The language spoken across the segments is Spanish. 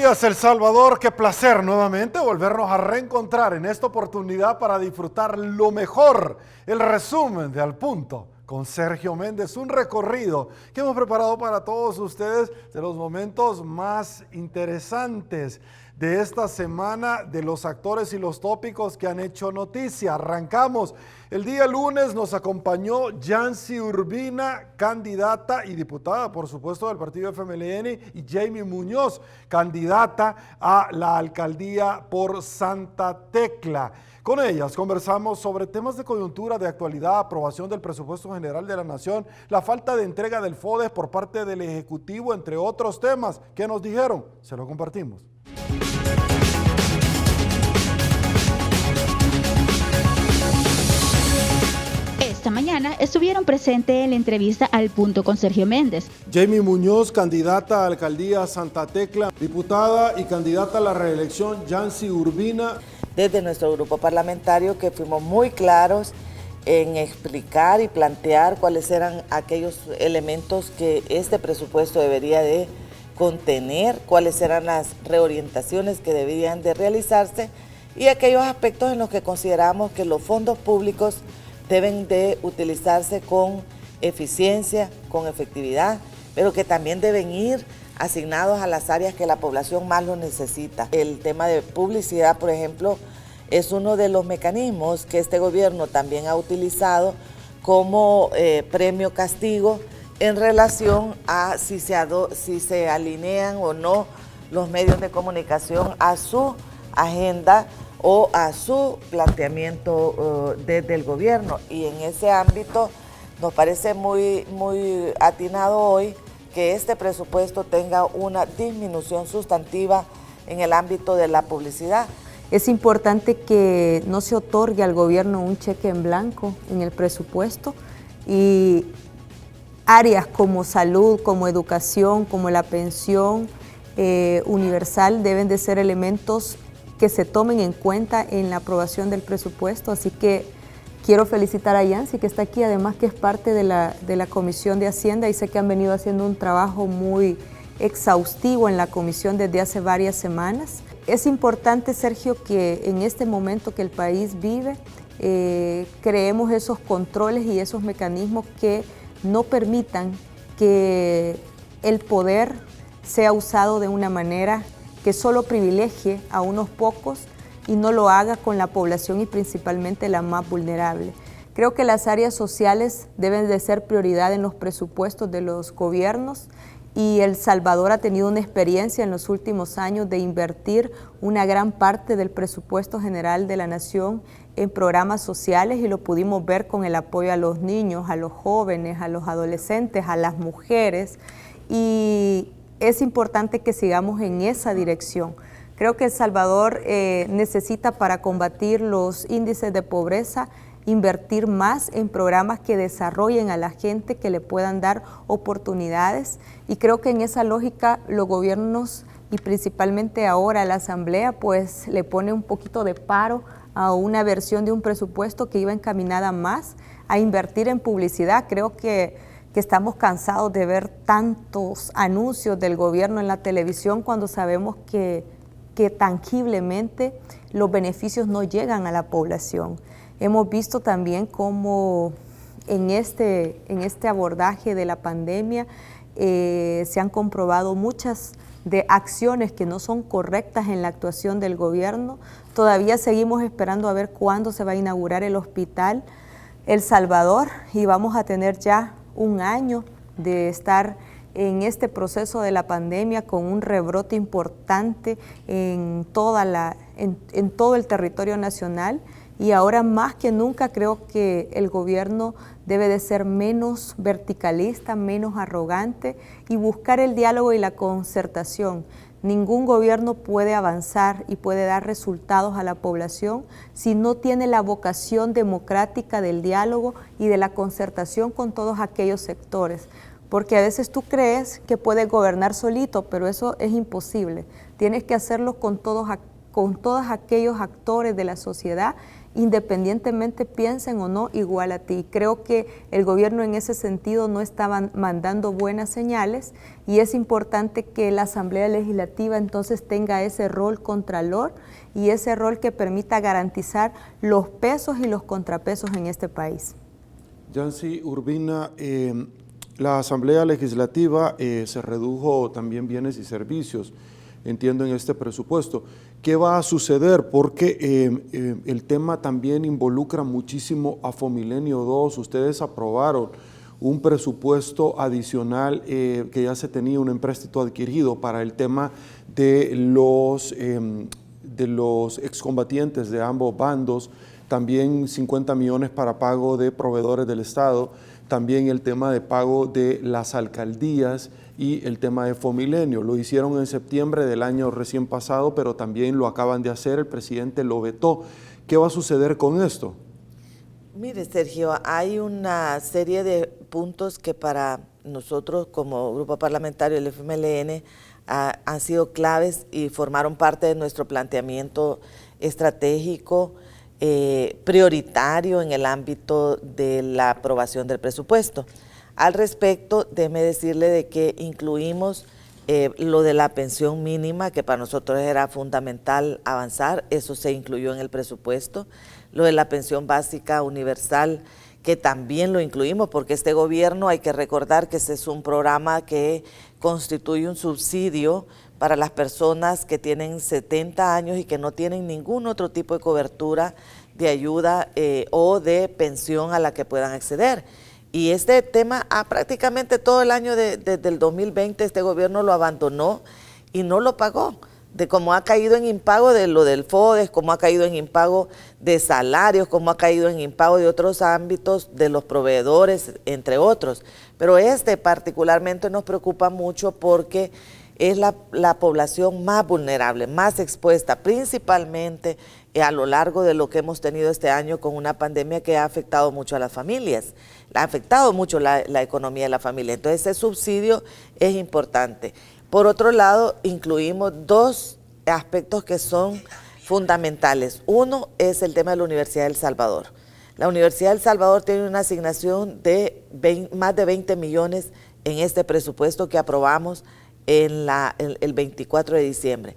días, El Salvador. Qué placer nuevamente volvernos a reencontrar en esta oportunidad para disfrutar lo mejor, el resumen de Al Punto con Sergio Méndez, un recorrido que hemos preparado para todos ustedes de los momentos más interesantes de esta semana, de los actores y los tópicos que han hecho noticia. Arrancamos. El día lunes nos acompañó Yancy Urbina, candidata y diputada, por supuesto, del partido FMLN, y Jamie Muñoz, candidata a la alcaldía por Santa Tecla. Con ellas conversamos sobre temas de coyuntura, de actualidad, aprobación del presupuesto general de la Nación, la falta de entrega del FODES por parte del Ejecutivo, entre otros temas. ¿Qué nos dijeron? Se lo compartimos. Esta mañana estuvieron presentes en la entrevista Al Punto con Sergio Méndez. Jamie Muñoz, candidata a la alcaldía Santa Tecla, diputada y candidata a la reelección Yancy Urbina. Desde nuestro grupo parlamentario que fuimos muy claros en explicar y plantear cuáles eran aquellos elementos que este presupuesto debería de contener, cuáles eran las reorientaciones que deberían de realizarse y aquellos aspectos en los que consideramos que los fondos públicos deben de utilizarse con eficiencia, con efectividad, pero que también deben ir asignados a las áreas que la población más lo necesita. El tema de publicidad, por ejemplo, es uno de los mecanismos que este gobierno también ha utilizado como premio castigo en relación a si se alinean o no los medios de comunicación a su agenda o a su planteamiento desde el gobierno. Y en ese ámbito nos parece muy atinado hoy que este presupuesto tenga una disminución sustantiva en el ámbito de la publicidad. Es importante que no se otorgue al gobierno un cheque en blanco en el presupuesto y áreas como salud, como educación, como la pensión universal deben de ser elementos que se tomen en cuenta en la aprobación del presupuesto. Así que quiero felicitar a Yancy, que está aquí, además que es parte de la Comisión de Hacienda, y sé que han venido haciendo un trabajo muy exhaustivo en la comisión desde hace varias semanas. Es importante, Sergio, que en este momento que el país vive, creemos esos controles y esos mecanismos que no permitan que el poder sea usado de una manera que solo privilegie a unos pocos y no lo haga con la población y principalmente la más vulnerable. Creo que las áreas sociales deben de ser prioridad en los presupuestos de los gobiernos y El Salvador ha tenido una experiencia en los últimos años de invertir una gran parte del presupuesto general de la Nación en programas sociales y lo pudimos ver con el apoyo a los niños, a los jóvenes, a los adolescentes, a las mujeres, y es importante que sigamos en esa dirección. Creo que El Salvador necesita, para combatir los índices de pobreza, invertir más en programas que desarrollen a la gente, que le puedan dar oportunidades, y creo que en esa lógica los gobiernos y principalmente ahora la Asamblea pues le pone un poquito de paro a una versión de un presupuesto que iba encaminada más a invertir en publicidad. Creo que estamos cansados de ver tantos anuncios del gobierno en la televisión cuando sabemos que tangiblemente los beneficios no llegan a la población. Hemos visto también cómo en este abordaje de la pandemia se han comprobado muchas de acciones que no son correctas en la actuación del gobierno. Todavía seguimos esperando a ver cuándo se va a inaugurar el hospital El Salvador y vamos a tener ya un año de estar en este proceso de la pandemia con un rebrote importante en todo el territorio nacional, y ahora más que nunca creo que el gobierno debe de ser menos verticalista, menos arrogante y buscar el diálogo y la concertación. Ningún gobierno puede avanzar y puede dar resultados a la población si no tiene la vocación democrática del diálogo y de la concertación con todos aquellos sectores. Porque a veces tú crees que puedes gobernar solito, pero eso es imposible. Tienes que hacerlo con todos aquellos actores de la sociedad independientemente piensen o no igual a ti. Creo que el gobierno en ese sentido no estaba mandando buenas señales y es importante que la Asamblea Legislativa entonces tenga ese rol contralor y ese rol que permita garantizar los pesos y los contrapesos en este país. Yancy Urbina, la Asamblea Legislativa se redujo también bienes y servicios, entiendo, en este presupuesto. ¿Qué va a suceder? Porque el tema también involucra muchísimo a Fomilenio 2. Ustedes aprobaron un presupuesto adicional que ya se tenía, un empréstito adquirido para el tema de los excombatientes de ambos bandos, también 50 millones para pago de proveedores del Estado, también el tema de pago de las alcaldías y el tema de Fomilenio. Lo hicieron en septiembre del año recién pasado, pero también lo acaban de hacer, el presidente lo vetó. ¿Qué va a suceder con esto? Mire, Sergio, hay una serie de puntos que para nosotros como grupo parlamentario del FMLN han sido claves y formaron parte de nuestro planteamiento estratégico prioritario en el ámbito de la aprobación del presupuesto. Al respecto, déjeme decirle de que incluimos lo de la pensión mínima, que para nosotros era fundamental avanzar, eso se incluyó en el presupuesto. Lo de la pensión básica universal, que también lo incluimos, porque este gobierno, hay que recordar que ese es un programa que constituye un subsidio para las personas que tienen 70 años y que no tienen ningún otro tipo de cobertura de ayuda o de pensión a la que puedan acceder. Y este tema, prácticamente todo el año desde el 2020, este gobierno lo abandonó y no lo pagó. De cómo ha caído en impago de lo del FODES, cómo ha caído en impago de salarios, cómo ha caído en impago de otros ámbitos, de los proveedores, entre otros. Pero este particularmente nos preocupa mucho porque es la población más vulnerable, más expuesta, principalmente a lo largo de lo que hemos tenido este año con una pandemia que ha afectado mucho a las familias, ha afectado mucho la economía de la familia. Entonces ese subsidio es importante. Por otro lado, incluimos dos aspectos que son fundamentales. Uno es el tema de la Universidad del Salvador. La Universidad del Salvador tiene una asignación de más de 20 millones en este presupuesto que aprobamos el 24 de diciembre.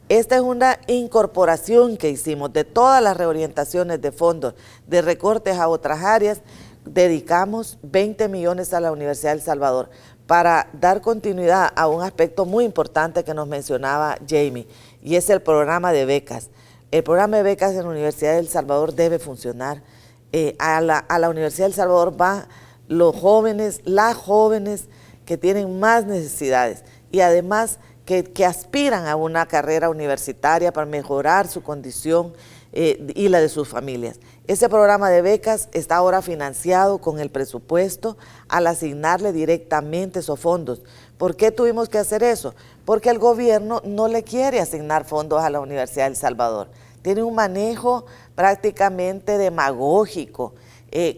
Esta es una incorporación que hicimos de todas las reorientaciones de fondos, de recortes a otras áreas. Dedicamos 20 millones a la Universidad del Salvador para dar continuidad a un aspecto muy importante que nos mencionaba Jamie, y es el programa de becas. El programa de becas en la Universidad del Salvador debe funcionar. A la Universidad del Salvador van los jóvenes, las jóvenes que tienen más necesidades y además que aspiran a una carrera universitaria para mejorar su condición y la de sus familias. Ese programa de becas está ahora financiado con el presupuesto al asignarle directamente esos fondos. ¿Por qué tuvimos que hacer eso? Porque el gobierno no le quiere asignar fondos a la Universidad del Salvador. Tiene un manejo prácticamente demagógico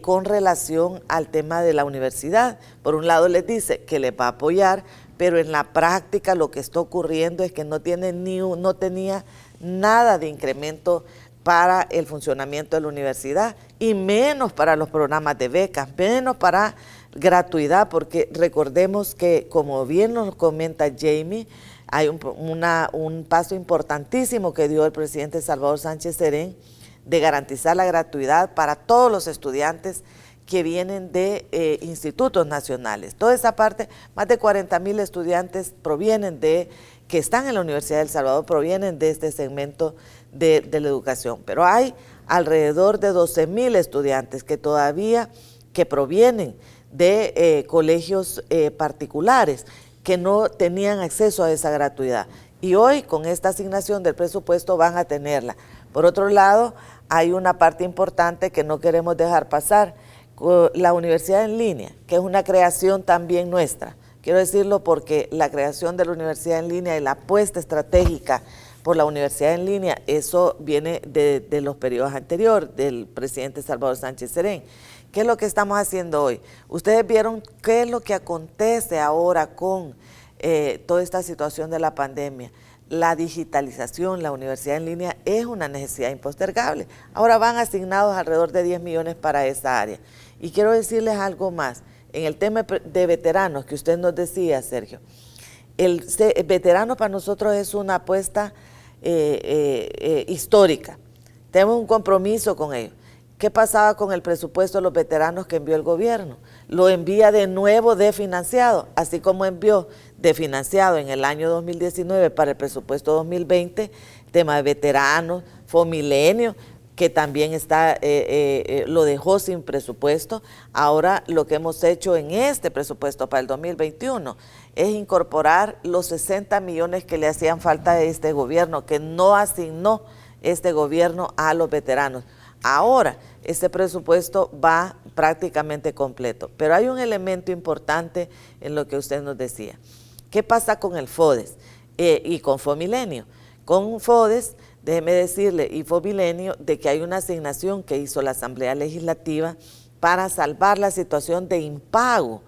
con relación al tema de la universidad. Por un lado les dice que les va a apoyar, pero en la práctica lo que está ocurriendo es que no tenía nada de incremento para el funcionamiento de la universidad y menos para los programas de becas, menos para gratuidad, porque recordemos que, como bien nos comenta Jamie, hay un paso importantísimo que dio el presidente Salvador Sánchez Serén de garantizar la gratuidad para todos los estudiantes que vienen de institutos nacionales. Toda esa parte, más de 40,000 estudiantes que están en la Universidad del Salvador, provienen de este segmento de la educación. Pero hay alrededor de 12,000 estudiantes que provienen de colegios particulares que no tenían acceso a esa gratuidad. Y hoy, con esta asignación del presupuesto, van a tenerla. Por otro lado, hay una parte importante que no queremos dejar pasar, la universidad en línea, que es una creación también nuestra. Quiero decirlo porque la creación de la universidad en línea y la apuesta estratégica por la universidad en línea, eso viene de los periodos anteriores del presidente Salvador Sánchez Serén. ¿Qué es lo que estamos haciendo hoy? Ustedes vieron qué es lo que acontece ahora con toda esta situación de la pandemia. la digitalización, la universidad en línea es una necesidad impostergable. Ahora van asignados alrededor de 10 millones para esa área. Y quiero decirles algo más. En el tema de veteranos que usted nos decía, Sergio, el veterano para nosotros es una apuesta histórica. Tenemos un compromiso con ellos. ¿Qué pasaba con el presupuesto de los veteranos que envió el gobierno? Lo envía de nuevo desfinanciado, así como envió desfinanciado en el año 2019 para el presupuesto 2020, tema de veteranos, Fomilenio, que también está, lo dejó sin presupuesto. Ahora lo que hemos hecho en este presupuesto para el 2021 es incorporar los 60 millones que le hacían falta a este gobierno, que no asignó este gobierno a los veteranos. Ahora, este presupuesto va prácticamente completo, pero hay un elemento importante en lo que usted nos decía. ¿Qué pasa con el FODES y con Fomilenio? Con FODES, déjeme decirle, y Fomilenio, de que hay una asignación que hizo la Asamblea Legislativa para salvar la situación de impago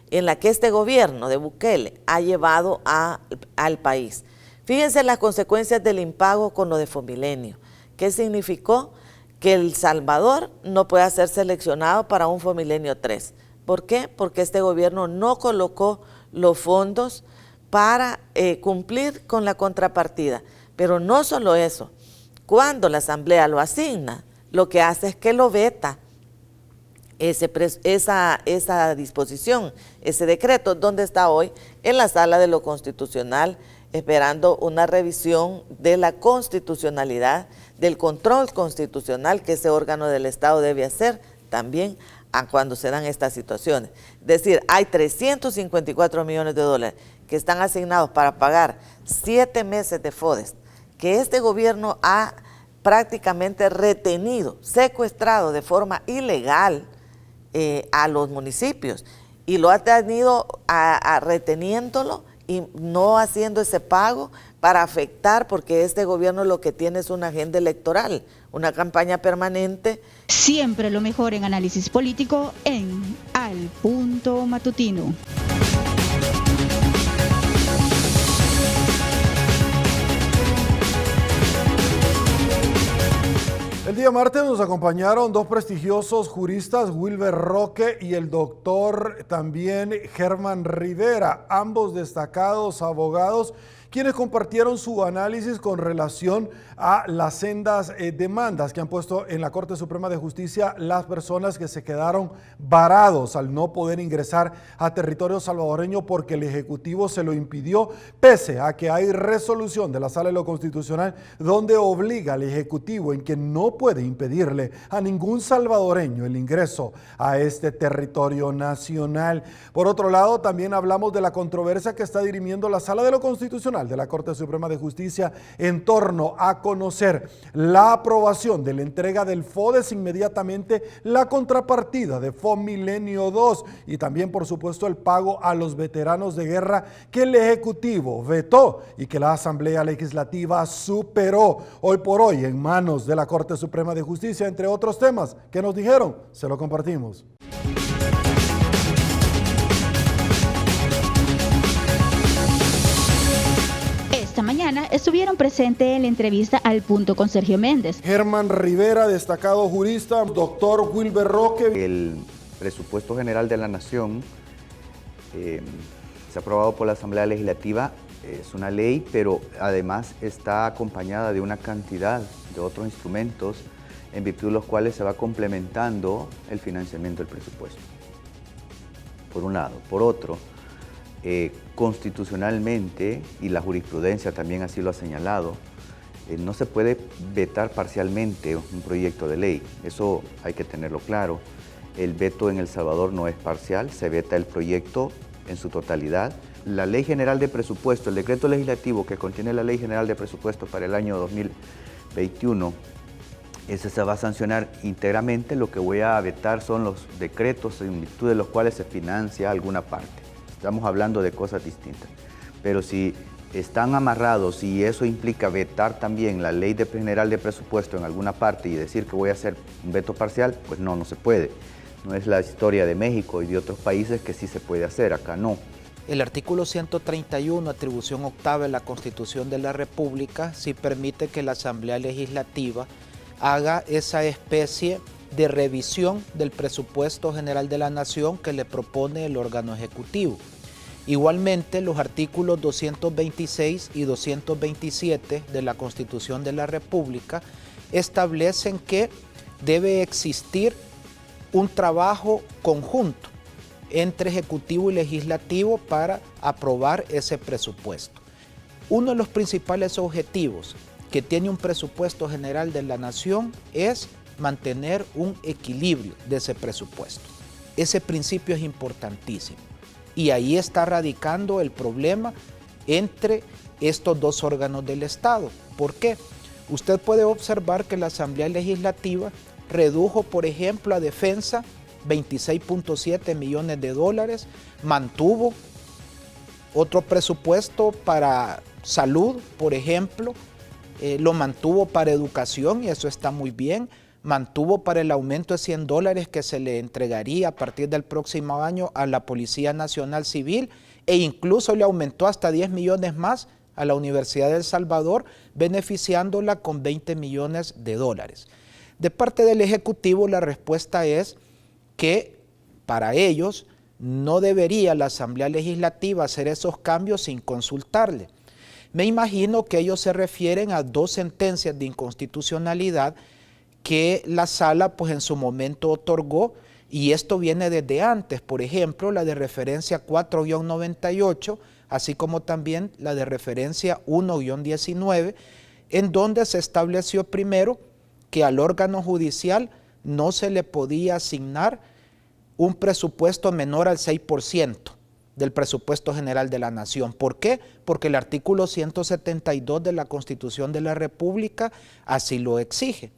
en la que este gobierno de Bukele ha llevado al país. Fíjense las consecuencias del impago con lo de Fomilenio. ¿Qué significó? Que El Salvador no pueda ser seleccionado para un Fomilenio 3. ¿Por qué? Porque este gobierno no colocó los fondos para cumplir con la contrapartida. Pero no solo eso, cuando la Asamblea lo asigna, lo que hace es que lo veta esa disposición, ese decreto, donde está hoy en la Sala de lo Constitucional, esperando una revisión de la constitucionalidad, del control constitucional que ese órgano del Estado debe hacer también cuando se dan estas situaciones. Es decir, hay 354 millones de dólares que están asignados para pagar 7 meses de FODES, que este gobierno ha prácticamente retenido, secuestrado de forma ilegal a los municipios, y lo ha tenido reteniéndolo y no haciendo ese pago para afectar, porque este gobierno lo que tiene es una agenda electoral, una campaña permanente. Siempre lo mejor en análisis político en Al Punto Matutino. El día martes nos acompañaron dos prestigiosos juristas, Wilber Roque y el doctor también Germán Rivera, ambos destacados abogados, quienes compartieron su análisis con relación a las sendas demandas que han puesto en la Corte Suprema de Justicia las personas que se quedaron varados al no poder ingresar a territorio salvadoreño porque el Ejecutivo se lo impidió, pese a que hay resolución de la Sala de lo Constitucional donde obliga al Ejecutivo en que no puede impedirle a ningún salvadoreño el ingreso a este territorio nacional. Por otro lado, también hablamos de la controversia que está dirimiendo la Sala de lo Constitucional de la Corte Suprema de Justicia en torno a conocer la aprobación de la entrega del FODES, inmediatamente la contrapartida de Fomilenio 2 y también, por supuesto, el pago a los veteranos de guerra que el Ejecutivo vetó y que la Asamblea Legislativa superó hoy por hoy en manos de la Corte Suprema de Justicia, entre otros temas que nos dijeron. Se lo compartimos. Esta mañana estuvieron presentes en la entrevista Al Punto con Sergio Méndez. Germán Rivera, destacado jurista, doctor Wilber Roque. El presupuesto general de la Nación se ha aprobado por la Asamblea Legislativa, es una ley, pero además está acompañada de una cantidad de otros instrumentos en virtud de los cuales se va complementando el financiamiento del presupuesto. Por un lado. Por otro, constitucionalmente, y la jurisprudencia también así lo ha señalado, no se puede vetar parcialmente un proyecto de ley. Eso hay que tenerlo claro. El veto en El Salvador no es parcial, se veta el proyecto en su totalidad. La Ley General de Presupuesto, el decreto legislativo que contiene la Ley General de Presupuesto para el año 2021, ese se va a sancionar íntegramente. Lo que voy a vetar son los decretos en virtud de los cuales se financia alguna parte. Estamos hablando de cosas distintas. Pero si están amarrados y eso implica vetar también la Ley General de Presupuesto en alguna parte y decir que voy a hacer un veto parcial, pues no se puede. No es la historia de México y de otros países que sí se puede hacer, acá no. El artículo 131, atribución octava de la Constitución de la República, sí permite que la Asamblea Legislativa haga esa especie de revisión del presupuesto general de la Nación que le propone el órgano ejecutivo. Igualmente, los artículos 226 y 227 de la Constitución de la República establecen que debe existir un trabajo conjunto entre Ejecutivo y Legislativo para aprobar ese presupuesto. Uno de los principales objetivos que tiene un presupuesto general de la Nación es mantener un equilibrio de ese presupuesto. Ese principio es importantísimo y ahí está radicando el problema entre estos dos órganos del Estado. ¿Por qué? Usted puede observar que la Asamblea Legislativa redujo, por ejemplo, a defensa 26.7 millones de dólares, mantuvo otro presupuesto para salud, por ejemplo, lo mantuvo para educación y eso está muy bien, mantuvo para el aumento de $100 que se le entregaría a partir del próximo año a la Policía Nacional Civil e incluso le aumentó hasta 10 millones más a la Universidad de El Salvador, beneficiándola con 20 millones de dólares. De parte del Ejecutivo, la respuesta es que para ellos no debería la Asamblea Legislativa hacer esos cambios sin consultarle. Me imagino que ellos se refieren a dos sentencias de inconstitucionalidad que la Sala pues en su momento otorgó y esto viene desde antes, por ejemplo la de referencia 4-98, así como también la de referencia 1-19, en donde se estableció primero que al órgano judicial no se le podía asignar un presupuesto menor al 6% del presupuesto general de la Nación. ¿Por qué? Porque el artículo 172 de la Constitución de la República así lo exige.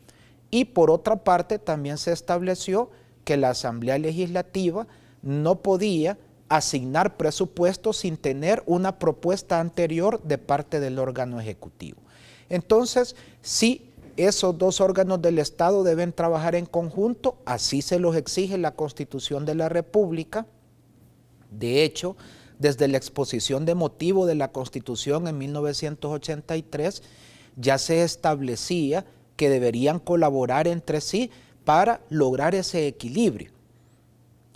Y por otra parte también se estableció que la Asamblea Legislativa no podía asignar presupuestos sin tener una propuesta anterior de parte del órgano ejecutivo. Entonces, sí, esos dos órganos del Estado deben trabajar en conjunto, así se los exige la Constitución de la República. De hecho, desde la exposición de motivo de la Constitución en 1983, ya se establecía que deberían colaborar entre sí para lograr ese equilibrio.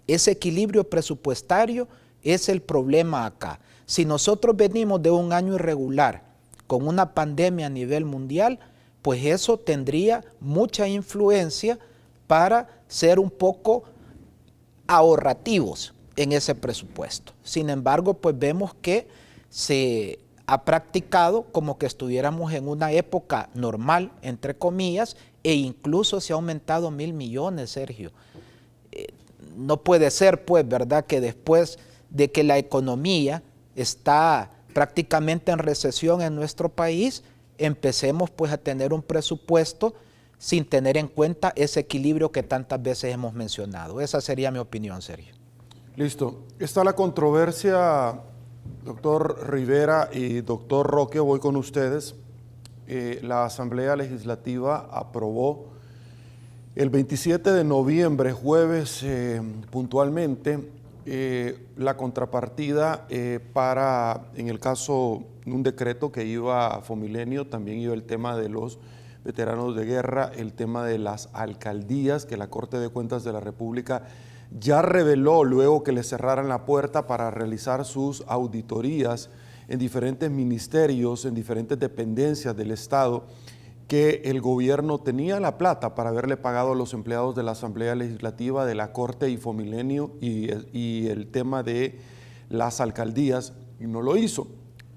Ese equilibrio presupuestario es el problema acá. Si nosotros venimos de un año irregular, con una pandemia a nivel mundial, pues eso tendría mucha influencia para ser un poco ahorrativos en ese presupuesto. Sin embargo, pues vemos que se ha practicado como que estuviéramos en una época normal, entre comillas, e incluso se ha aumentado 1.000 millones, Sergio. No puede ser, pues, ¿verdad?, que después de que la economía está prácticamente en recesión en nuestro país, empecemos pues a tener un presupuesto sin tener en cuenta ese equilibrio que tantas veces hemos mencionado. Esa sería mi opinión, Sergio. Listo. Está la controversia, doctor Rivera y doctor Roque, voy con ustedes. La Asamblea Legislativa aprobó el 27 de noviembre, jueves puntualmente, la contrapartida para, en el caso, un decreto que iba a Fomilenio, también iba el tema de los veteranos de guerra, el tema de las alcaldías, que la Corte de Cuentas de la República ya reveló luego que le cerraran la puerta para realizar sus auditorías en diferentes ministerios, en diferentes dependencias del Estado, que el gobierno tenía la plata para haberle pagado a los empleados de la Asamblea Legislativa, de la Corte y Fomilenio y el tema de las alcaldías, y no lo hizo.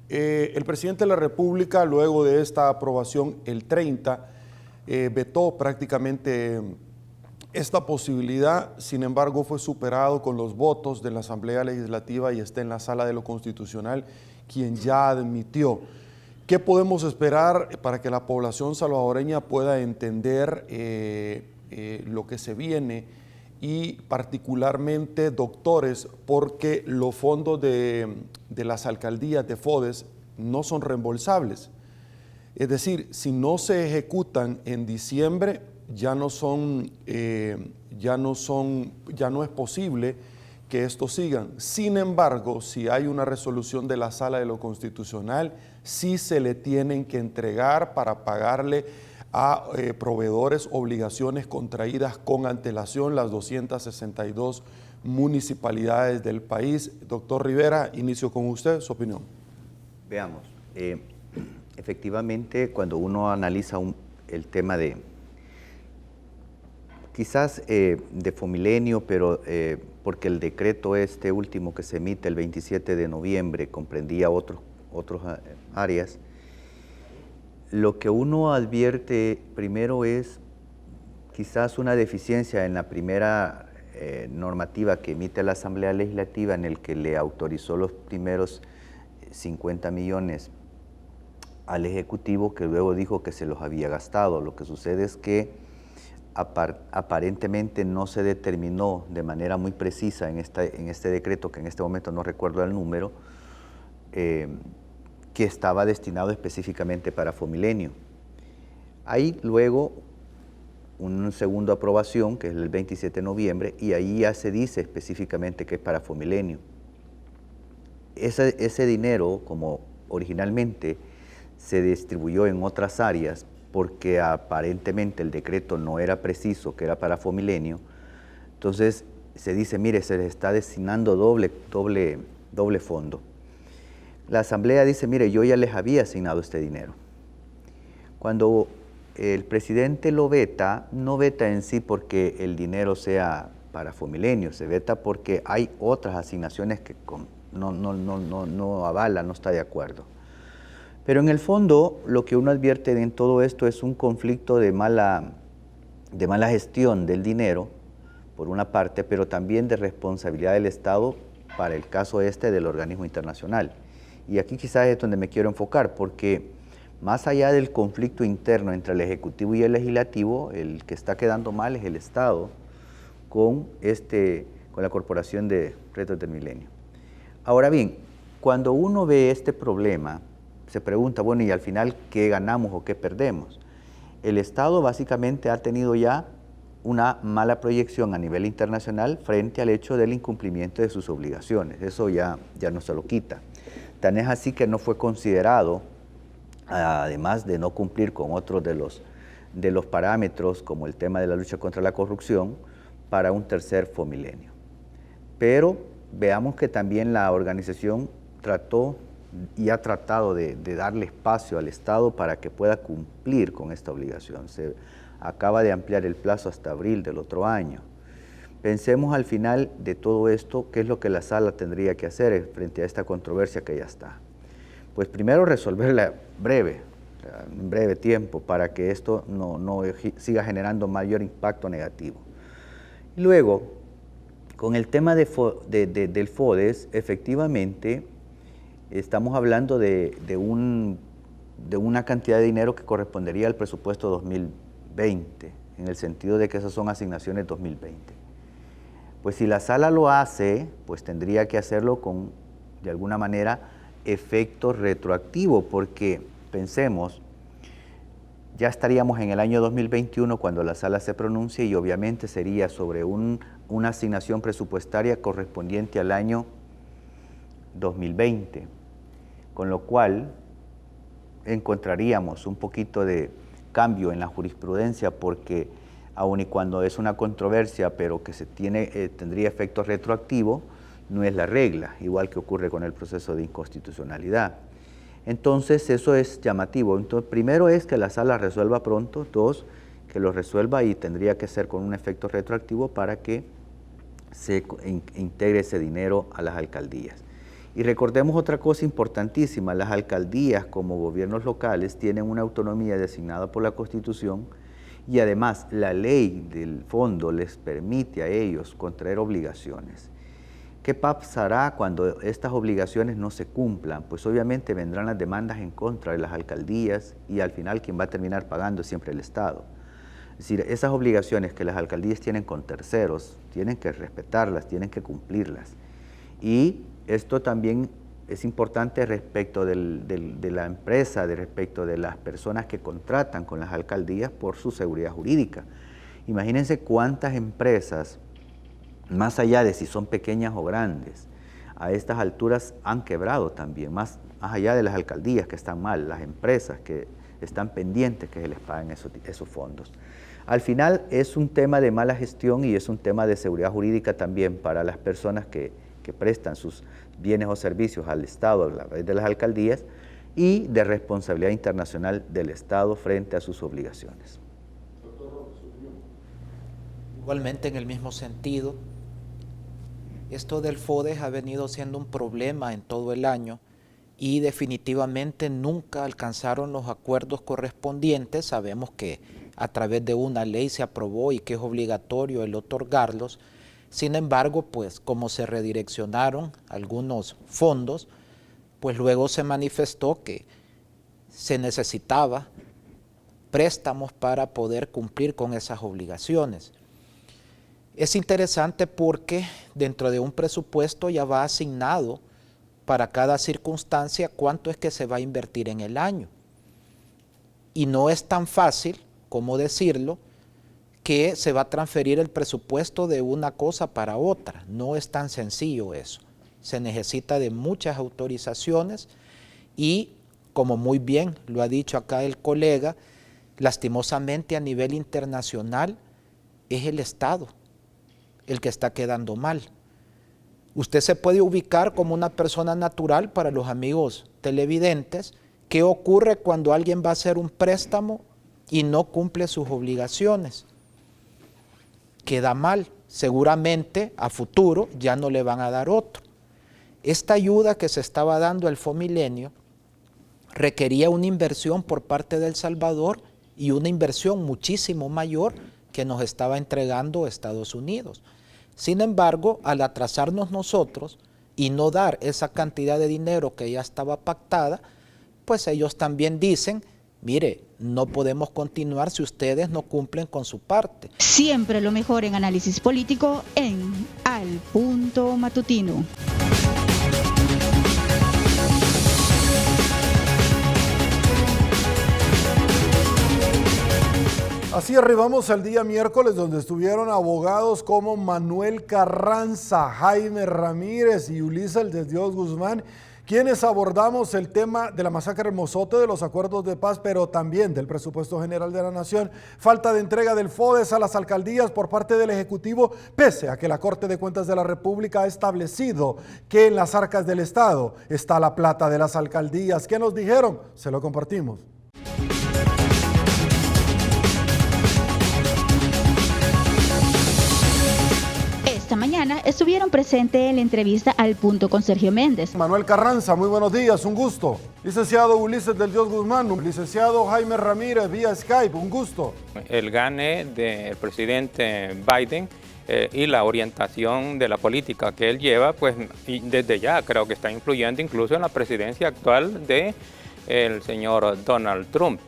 El presidente de la República, luego de esta aprobación, el 30, vetó prácticamente esta posibilidad, sin embargo fue superado con los votos de la Asamblea Legislativa y está en la Sala de lo Constitucional, quien ya admitió. ¿Qué podemos esperar para que la población salvadoreña pueda entender lo que se viene y particularmente doctores, porque los fondos de las alcaldías de FODES no son reembolsables? Es decir, si no se ejecutan en diciembre, ya no es posible que esto sigan. Sin embargo, si hay una resolución de la Sala de lo Constitucional, sí se le tienen que entregar para pagarle a proveedores obligaciones contraídas con antelación las 262 municipalidades del país. Doctor Rivera, inicio con usted, su opinión. Veamos, efectivamente cuando uno analiza el tema de, quizás de Fomilenio, pero porque el decreto este último que se emite el 27 de noviembre comprendía otras áreas, lo que uno advierte primero es quizás una deficiencia en la primera normativa que emite la Asamblea Legislativa, en el que le autorizó los primeros 50 millones al Ejecutivo, que luego dijo que se los había gastado. Lo que sucede es que aparentemente no se determinó de manera muy precisa en este decreto, que en este momento no recuerdo el número, que estaba destinado específicamente para Fomilenio. Hay luego una segunda aprobación, que es el 27 de noviembre, y ahí ya se dice específicamente que es para Fomilenio. Ese dinero, como originalmente se distribuyó en otras áreas, porque aparentemente el decreto no era preciso, que era para Fomilenio, entonces se dice, mire, se les está destinando doble fondo. La Asamblea dice, mire, yo ya les había asignado este dinero. Cuando el presidente lo veta, no veta en sí porque el dinero sea para Fomilenio, se veta porque hay otras asignaciones que no avala, no está de acuerdo. Pero en el fondo, lo que uno advierte en todo esto es un conflicto de mala gestión del dinero, por una parte, pero también de responsabilidad del Estado para el caso del organismo internacional. Y aquí quizás es donde me quiero enfocar, porque más allá del conflicto interno entre el Ejecutivo y el Legislativo, el que está quedando mal es el Estado con la Corporación de Retos del Milenio. Ahora bien, cuando uno ve este problema, se pregunta, bueno, ¿y al final qué ganamos o qué perdemos? El Estado básicamente ha tenido ya una mala proyección a nivel internacional frente al hecho del incumplimiento de sus obligaciones. Eso ya no se lo quita. Tan es así que no fue considerado, además de no cumplir con otros de los parámetros, como el tema de la lucha contra la corrupción, para un tercer Fomilenio. Pero veamos que también la organización trató y ha tratado de darle espacio al Estado para que pueda cumplir con esta obligación. Se acaba de ampliar el plazo hasta abril del otro año. Pensemos al final de todo esto, qué es lo que la Sala tendría que hacer frente a esta controversia que ya está. Pues primero resolverla en breve tiempo, para que esto no siga generando mayor impacto negativo. Y luego, con el tema del FODES, efectivamente, estamos hablando de una cantidad de dinero que correspondería al presupuesto 2020, en el sentido de que esas son asignaciones 2020. Pues si la Sala lo hace, pues tendría que hacerlo con, de alguna manera, efecto retroactivo, porque pensemos, ya estaríamos en el año 2021 cuando la Sala se pronuncie, y obviamente sería sobre una asignación presupuestaria correspondiente al año 2020, con lo cual encontraríamos un poquito de cambio en la jurisprudencia, porque aun y cuando es una controversia, pero que tendría efecto retroactivo, no es la regla, igual que ocurre con el proceso de inconstitucionalidad. Entonces, eso es llamativo. Entonces, primero es que la Sala resuelva pronto, dos, que lo resuelva, y tendría que ser con un efecto retroactivo para que se integre ese dinero a las alcaldías. Y recordemos otra cosa importantísima, las alcaldías como gobiernos locales tienen una autonomía designada por la Constitución, y además la ley del fondo les permite a ellos contraer obligaciones. ¿Qué pasará cuando estas obligaciones no se cumplan? Pues obviamente vendrán las demandas en contra de las alcaldías, y al final quien va a terminar pagando es siempre el Estado. Es decir, esas obligaciones que las alcaldías tienen con terceros, tienen que respetarlas, tienen que cumplirlas. Y esto también es importante respecto de la empresa, respecto de las personas que contratan con las alcaldías por su seguridad jurídica. Imagínense cuántas empresas más allá de si son pequeñas o grandes, a estas alturas han quebrado también, más allá de las alcaldías que están mal, las empresas que están pendientes que se les paguen esos fondos. Al final es un tema de mala gestión y es un tema de seguridad jurídica también para las personas que prestan sus bienes o servicios al Estado a través de las alcaldías y de responsabilidad internacional del Estado frente a sus obligaciones. Igualmente, en el mismo sentido, esto del FODES ha venido siendo un problema en todo el año y definitivamente nunca alcanzaron los acuerdos correspondientes. Sabemos que a través de una ley se aprobó y que es obligatorio el otorgarlos. Sin embargo, pues como se redireccionaron algunos fondos, pues luego se manifestó que se necesitaba préstamos para poder cumplir con esas obligaciones. Es interesante porque dentro de un presupuesto ya va asignado para cada circunstancia cuánto es que se va a invertir en el año. Y no es tan fácil como decirlo que se va a transferir el presupuesto de una cosa para otra. No es tan sencillo eso. Se necesita de muchas autorizaciones y, como muy bien lo ha dicho acá el colega, lastimosamente a nivel internacional es el Estado el que está quedando mal. Usted se puede ubicar como una persona natural para los amigos televidentes. ¿Qué ocurre cuando alguien va a hacer un préstamo y no cumple sus obligaciones? Queda mal. Seguramente a futuro ya no le van a dar otro. Esta ayuda que se estaba dando al Fomilenio requería una inversión por parte de El Salvador y una inversión muchísimo mayor que nos estaba entregando Estados Unidos. Sin embargo, al atrasarnos nosotros y no dar esa cantidad de dinero que ya estaba pactada, pues ellos también dicen, mire, no podemos continuar si ustedes no cumplen con su parte. Siempre lo mejor en análisis político en Al Punto Matutino. Así arribamos al día miércoles, donde estuvieron abogados como Manuel Carranza, Jaime Ramírez y Ulises de Dios Guzmán, quienes abordamos el tema de la masacre en Mozote, de los acuerdos de paz, pero también del presupuesto general de la Nación, falta de entrega del FODES a las alcaldías por parte del Ejecutivo, pese a que la Corte de Cuentas de la República ha establecido que en las arcas del Estado está la plata de las alcaldías. ¿Qué nos dijeron? Se lo compartimos. Esta mañana estuvieron presentes en la entrevista Al Punto con Sergio Méndez. Manuel Carranza, muy buenos días, un gusto. Licenciado Ulises del Dios Guzmán, licenciado Jaime Ramírez vía Skype, un gusto. El gane del presidente Biden y la orientación de la política que él lleva, pues y desde ya creo que está influyendo incluso en la presidencia actual del señor Donald Trump.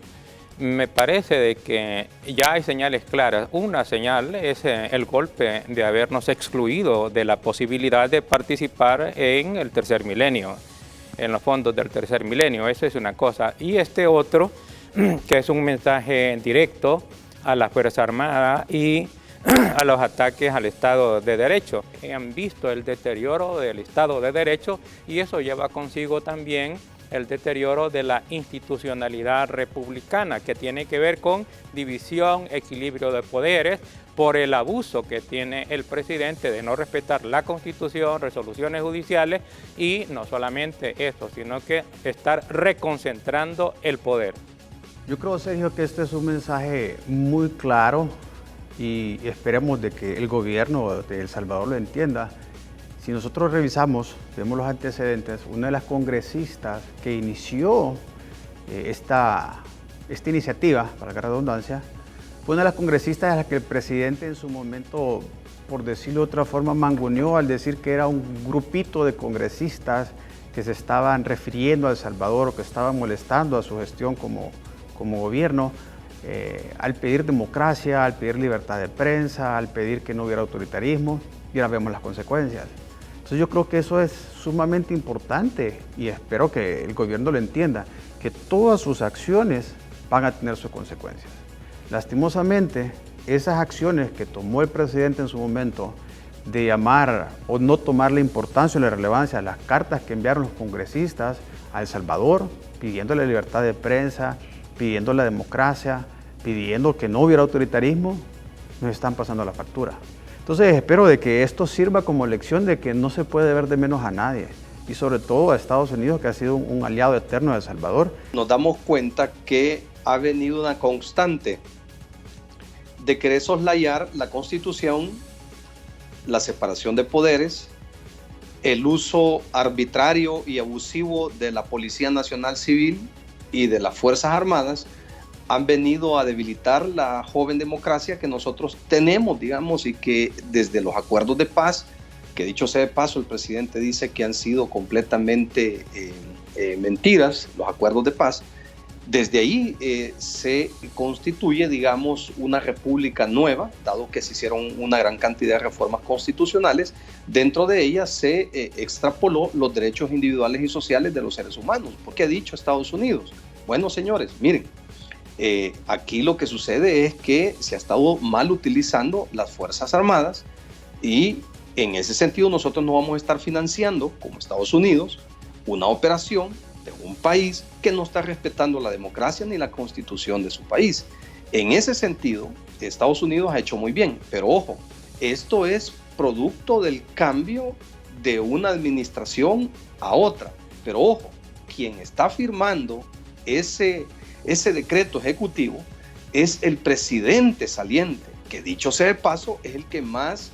Me parece de que ya hay señales claras. Una señal es el golpe de habernos excluido de la posibilidad de participar en el tercer milenio, en los fondos del tercer milenio. Eso es una cosa. Y este otro, que es un mensaje directo a la Fuerza Armada y a los ataques al Estado de Derecho. Han visto el deterioro del Estado de Derecho y eso lleva consigo también el deterioro de la institucionalidad republicana, que tiene que ver con división, equilibrio de poderes, por el abuso que tiene el presidente de no respetar la Constitución, resoluciones judiciales, y no solamente eso, sino que estar reconcentrando el poder. Yo creo, Sergio, que este es un mensaje muy claro y esperemos de que el gobierno de El Salvador lo entienda. Si nosotros revisamos, vemos los antecedentes, una de las congresistas que inició esta iniciativa, para la redundancia, fue una de las congresistas a la que el presidente en su momento, por decirlo de otra forma, mangoneó al decir que era un grupito de congresistas que se estaban refiriendo a El Salvador o que estaban molestando a su gestión como gobierno, al pedir democracia, al pedir libertad de prensa, al pedir que no hubiera autoritarismo, y ahora vemos las consecuencias. Entonces yo creo que eso es sumamente importante y espero que el gobierno lo entienda, que todas sus acciones van a tener sus consecuencias. Lastimosamente, esas acciones que tomó el presidente en su momento de llamar o no tomar la importancia o la relevancia a las cartas que enviaron los congresistas a El Salvador, pidiendo la libertad de prensa, pidiendo la democracia, pidiendo que no hubiera autoritarismo, nos están pasando la factura. Entonces espero de que esto sirva como lección de que no se puede ver de menos a nadie, y sobre todo a Estados Unidos, que ha sido un aliado eterno de El Salvador. Nos damos cuenta que ha venido una constante de querer soslayar la Constitución, la separación de poderes, el uso arbitrario y abusivo de la Policía Nacional Civil y de las Fuerzas Armadas. Han venido a debilitar la joven democracia que nosotros tenemos, digamos, y que desde los acuerdos de paz, que dicho sea de paso, el presidente dice que han sido completamente mentiras los acuerdos de paz, desde ahí se constituye, digamos, una república nueva, dado que se hicieron una gran cantidad de reformas constitucionales. Dentro de ellas se extrapoló los derechos individuales y sociales de los seres humanos. ¿Por qué ha dicho Estados Unidos? Bueno, señores, miren, aquí lo que sucede es que se ha estado mal utilizando las Fuerzas Armadas, y en ese sentido nosotros no vamos a estar financiando, como Estados Unidos, una operación de un país que no está respetando la democracia ni la constitución de su país. En ese sentido, Estados Unidos ha hecho muy bien, pero ojo, esto es producto del cambio de una administración a otra. Pero ojo, quien está firmando ese decreto ejecutivo es el presidente saliente, que dicho sea de paso, es el que más,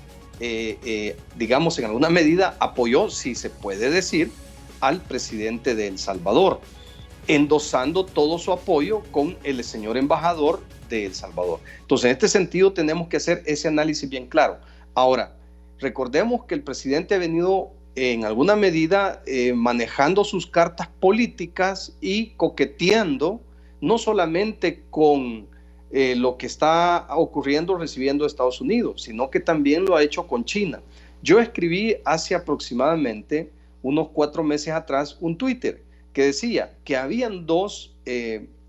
digamos, en alguna medida apoyó, si se puede decir, al presidente de El Salvador, endosando todo su apoyo con el señor embajador de El Salvador. Entonces, en este sentido tenemos que hacer ese análisis bien claro. Ahora, recordemos que el presidente ha venido en alguna medida manejando sus cartas políticas y coqueteando no solamente con lo que está ocurriendo recibiendo Estados Unidos, sino que también lo ha hecho con China. Yo escribí hace aproximadamente unos 4 meses atrás un Twitter que decía que habían dos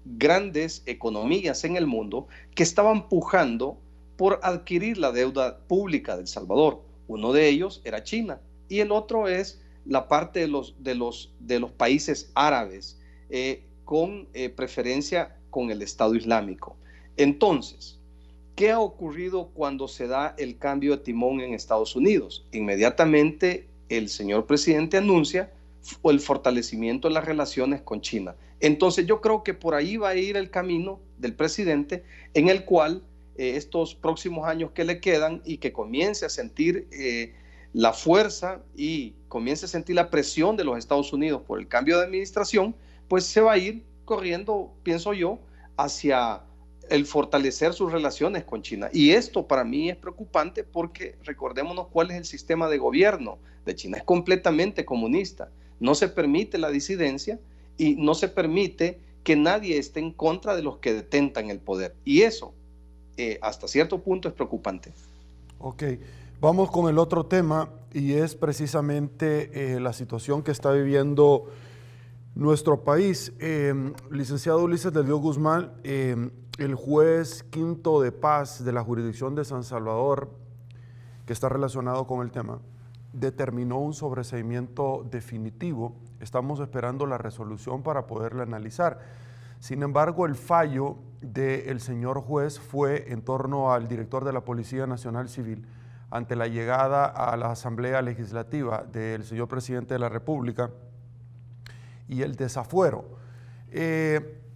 grandes economías en el mundo que estaban pujando por adquirir la deuda pública de El Salvador. Uno de ellos era China y el otro es la parte de los países árabes, con preferencia con el Estado Islámico. Entonces, ¿qué ha ocurrido cuando se da el cambio de timón en Estados Unidos? Inmediatamente el señor presidente anuncia el fortalecimiento de las relaciones con China. Entonces yo creo que por ahí va a ir el camino del presidente, en el cual estos próximos años que le quedan, y que comience a sentir la fuerza y comience a sentir la presión de los Estados Unidos por el cambio de administración, pues se va a ir corriendo, pienso yo, hacia el fortalecer sus relaciones con China. Y esto para mí es preocupante porque recordémonos cuál es el sistema de gobierno de China. Es completamente comunista. No se permite la disidencia y no se permite que nadie esté en contra de los que detentan el poder. Y eso, hasta cierto punto, es preocupante. Ok, vamos con el otro tema, y es precisamente la situación que está viviendo nuestro país. Licenciado Ulises del Dios Guzmán, el juez quinto de paz de la jurisdicción de San Salvador, que está relacionado con el tema, determinó un sobreseimiento definitivo. Estamos esperando la resolución para poderla analizar. Sin embargo, el fallo del señor juez fue en torno al director de la Policía Nacional Civil ante la llegada a la Asamblea Legislativa del señor presidente de la República y el desafuero.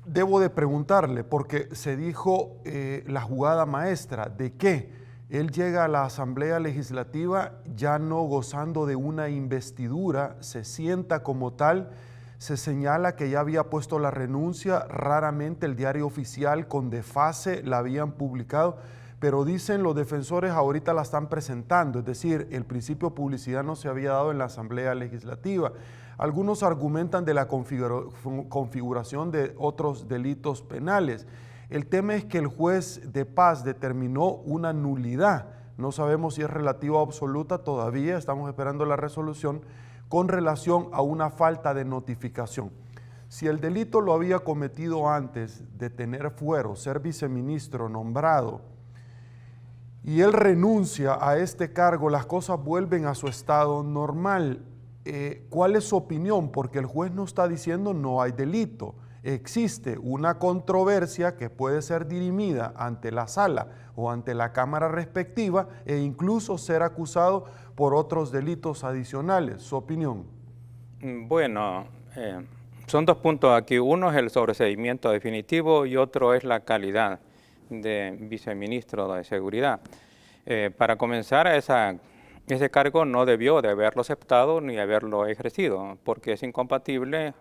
Debo de preguntarle, porque se dijo la jugada maestra de que él llega a la Asamblea Legislativa ya no gozando de una investidura, se sienta como tal, se señala que ya había puesto la renuncia, raramente el diario oficial con desfase la habían publicado, pero dicen los defensores ahorita la están presentando, es decir, el principio de publicidad no se había dado en la Asamblea Legislativa. Algunos argumentan de la configuración de otros delitos penales. El tema es que el juez de paz determinó una nulidad. No sabemos si es relativa o absoluta todavía, estamos esperando la resolución con relación a una falta de notificación. Si el delito lo había cometido antes de tener fuero, ser viceministro nombrado, y él renuncia a este cargo, las cosas vuelven a su estado normal. ¿Cuál es su opinión? Porque el juez no está diciendo no hay delito. Existe una controversia que puede ser dirimida ante la sala o ante la cámara respectiva e incluso ser acusado por otros delitos adicionales. ¿Su opinión? Bueno, son dos puntos aquí. Uno es el sobreseimiento definitivo y otro es la calidad de viceministro de Seguridad. Para comenzar, ese cargo no debió de haberlo aceptado ni haberlo ejercido, porque es incompatible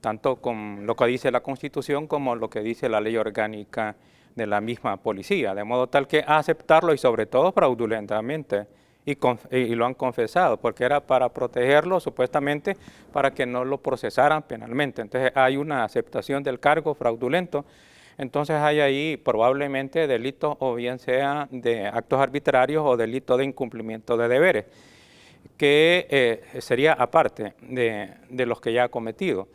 tanto con lo que dice la Constitución como lo que dice la ley orgánica de la misma policía, de modo tal que aceptarlo y sobre todo fraudulentamente, y lo han confesado, porque era para protegerlo supuestamente para que no lo procesaran penalmente. Entonces hay una aceptación del cargo fraudulento, entonces hay ahí probablemente delitos o bien sea de actos arbitrarios o delito de incumplimiento de deberes, que sería aparte de los que ya ha cometido.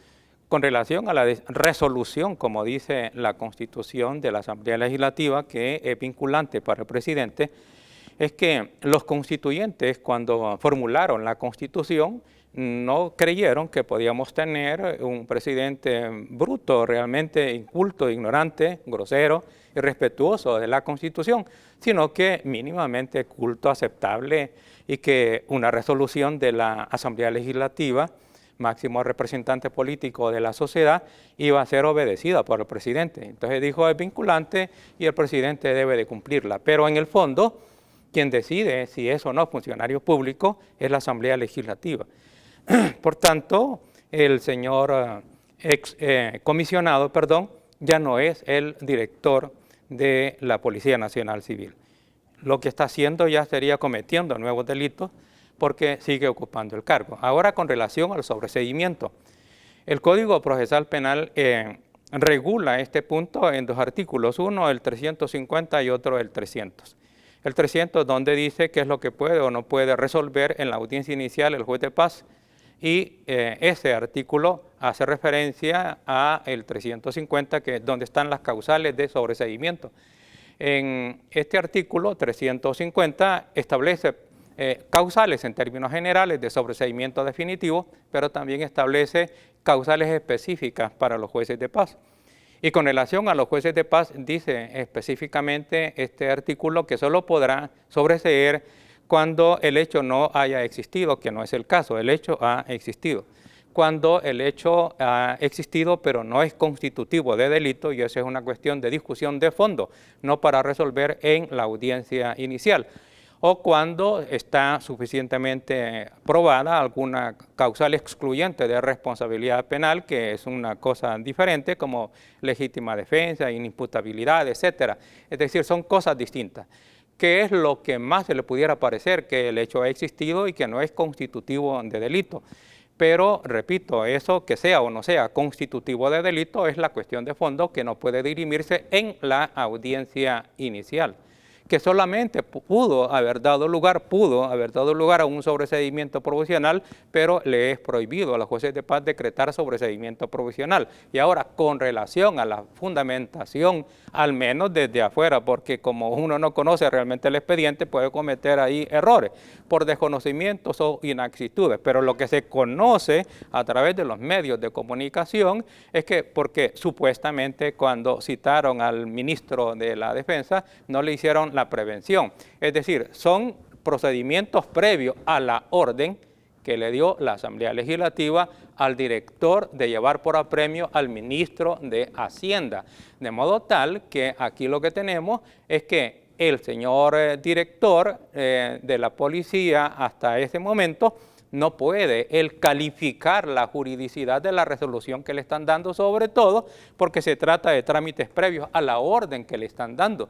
Con relación a la resolución, como dice la Constitución de la Asamblea Legislativa, que es vinculante para el presidente, es que los constituyentes, cuando formularon la Constitución, no creyeron que podíamos tener un presidente bruto, realmente inculto, ignorante, grosero, irrespetuoso de la Constitución, sino que mínimamente culto, aceptable, y que una resolución de la Asamblea Legislativa, máximo representante político de la sociedad, iba a ser obedecida por el presidente. Entonces dijo, es vinculante y el presidente debe de cumplirla. Pero en el fondo, quien decide si es o no funcionario público es la Asamblea Legislativa. Por tanto, el señor comisionado, ya no es el director de la Policía Nacional Civil. Lo que está haciendo ya sería cometiendo nuevos delitos porque sigue ocupando el cargo. Ahora, con relación al sobreseimiento, el Código Procesal Penal regula este punto en dos artículos, uno el 350 y otro el 300. El 300 donde dice qué es lo que puede o no puede resolver en la audiencia inicial el juez de paz, y ese artículo hace referencia a el 350, que es donde están las causales de sobreseimiento. En este artículo 350 establece causales en términos generales de sobreseimiento definitivo, pero también establece causales específicas para los jueces de paz. Y con relación a los jueces de paz, dice específicamente este artículo que solo podrá sobreseer cuando el hecho no haya existido, que no es el caso, el hecho ha existido. Cuando el hecho ha existido pero no es constitutivo de delito, y eso es una cuestión de discusión de fondo, no para resolver en la audiencia inicial, o cuando está suficientemente probada alguna causal excluyente de responsabilidad penal, que es una cosa diferente, como legítima defensa, inimputabilidad, etcétera. Es decir, son cosas distintas. ¿Qué es lo que más se le pudiera parecer? Que el hecho ha existido y que no es constitutivo de delito. Pero, repito, eso que sea o no sea constitutivo de delito es la cuestión de fondo que no puede dirimirse en la audiencia inicial, que solamente pudo haber dado lugar a un sobreseimiento provisional, pero le es prohibido a los jueces de paz decretar sobreseimiento provisional. Y ahora, con relación a la fundamentación, al menos desde afuera, porque como uno no conoce realmente el expediente, puede cometer ahí errores por desconocimientos o inexactitudes, pero lo que se conoce a través de los medios de comunicación es que, porque supuestamente cuando citaron al ministro de la Defensa, no le hicieron la prevención. Es decir, son procedimientos previos a la orden que le dio la Asamblea Legislativa al director de llevar por apremio al ministro de Hacienda. De modo tal que aquí lo que tenemos es que el señor director de la policía hasta ese momento no puede él calificar la juridicidad de la resolución que le están dando, sobre todo porque se trata de trámites previos a la orden que le están dando.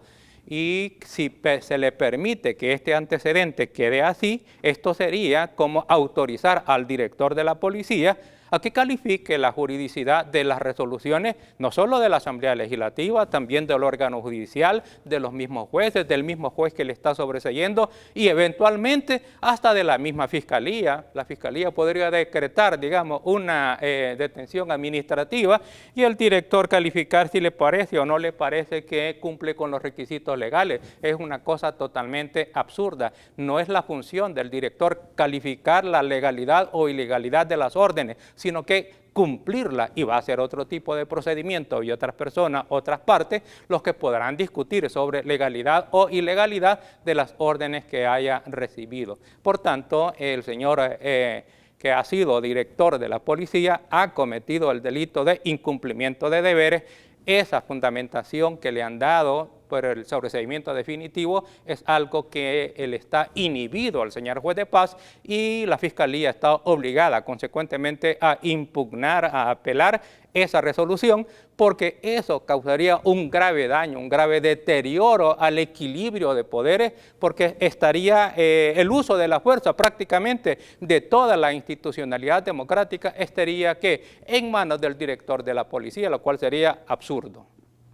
Y si se le permite que este antecedente quede así, esto sería como autorizar al director de la policía a que califique la juridicidad de las resoluciones, no solo de la Asamblea Legislativa, también del órgano judicial, de los mismos jueces, del mismo juez que le está sobreseyendo y eventualmente hasta de la misma Fiscalía. La Fiscalía podría decretar, digamos, una detención administrativa y el director calificar si le parece o no le parece que cumple con los requisitos legales. Es una cosa totalmente absurda. No es la función del director calificar la legalidad o ilegalidad de las órdenes, sino que cumplirla, y va a ser otro tipo de procedimiento y otras personas, otras partes, los que podrán discutir sobre legalidad o ilegalidad de las órdenes que haya recibido. Por tanto, el señor que ha sido director de la policía ha cometido el delito de incumplimiento de deberes. Esa fundamentación que le han dado por el sobreseimiento definitivo es algo que él está inhibido al señor juez de paz y la Fiscalía está obligada consecuentemente a impugnar, a apelar esa resolución, porque eso causaría un grave daño, un grave deterioro al equilibrio de poderes, porque estaría el uso de la fuerza prácticamente de toda la institucionalidad democrática estaría en manos del director de la policía, lo cual sería absurdo.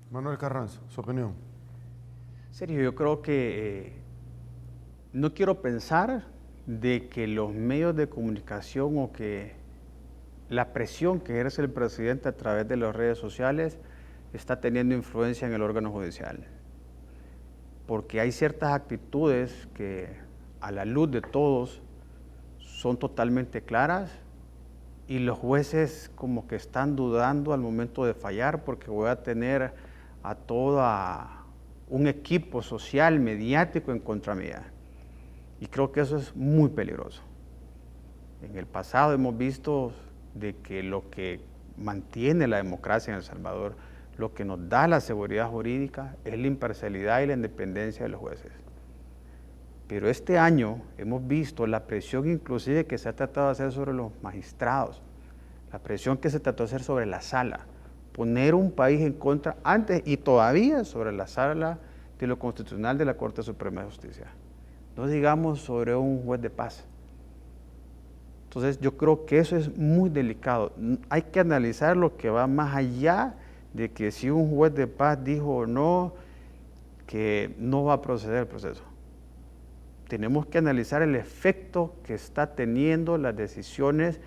Manuel Carranza, su opinión. Sergio, yo creo que no quiero pensar de que los medios de comunicación o que la presión que ejerce el presidente a través de las redes sociales está teniendo influencia en el órgano judicial. Porque hay ciertas actitudes que a la luz de todos son totalmente claras y los jueces como que están dudando al momento de fallar porque voy a tener a toda un equipo social, mediático en contra mía. Y creo que eso es muy peligroso. En el pasado hemos visto de que lo que mantiene la democracia en El Salvador, lo que nos da la seguridad jurídica es la imparcialidad y la independencia de los jueces. Pero este año hemos visto la presión inclusive que se ha tratado de hacer sobre los magistrados, la presión que se trató de hacer sobre la sala, poner un país en contra antes y todavía sobre la sala de lo constitucional de la Corte Suprema de Justicia. No digamos sobre un juez de paz. Entonces yo creo que eso es muy delicado. Hay que analizar lo que va más allá de que si un juez de paz dijo o no que no va a proceder el proceso. Tenemos que analizar el efecto que está teniendo las decisiones